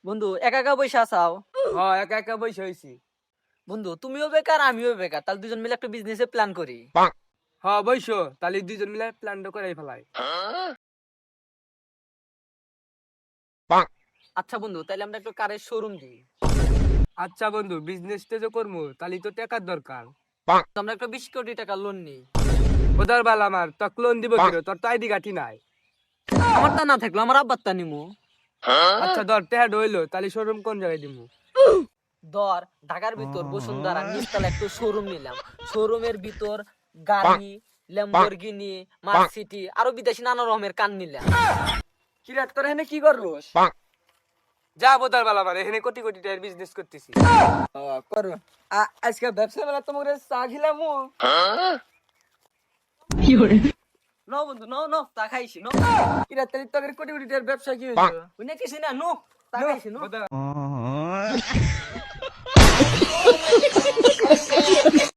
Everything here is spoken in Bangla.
বন্ধু একা একা বসে আছাও? একা একা বসে হয়েছি। বন্ধু তুমিও বেকার আমিও বেকার, তাহলে দুজন মিলে একটা বিজনেসের প্ল্যান করি। বইসো তাহলে দুজন মিলে প্ল্যানটা করে ফেলাই। আচ্ছা বন্ধু, তাহলে আমরা একটা কারের শোরুম দিই। আচ্ছা বন্ধু, বিজনেসটা যে করবো তাহলে তো টাকার দরকার। তো আমরা একটা 20 কোটি টাকা লোন নিই। ওদার বাল আমার তো লোন দিব কিরো, তোর তো আইডি কাঠি নাই। আমার তা না থাকলো আমার আব্বার তা নিমু। আচ্ছা ধর টেহা হইলো, তাহলে শোরুম কোন জায়গায় দিব? ধর ঢাকার ভিতর বসুন্ধরা নিচতলা একটা শোরুম নিলাম। শোরুমের ভিতর গাড়ি, ল্যাম্বরগিনি, মার্সিটি আরো বিদেশি নানা রকমের কান নিলাম। কিরাত তোর এখানে কি করলোস? যা বোদার বাল আমার, এখানে কোটি কোটি টাকার বিজনেস করতেছি। করো আজকে ব্যবসা মেলা তোমাকে চা খিলাম। নো বন্ধু নো নো, তা খাইছি নো। কিরাত তাহলে তোর কোটি কোটি টাকার ব্যবসা কি কিছু না নো, তা খাইছি নো। হইলো?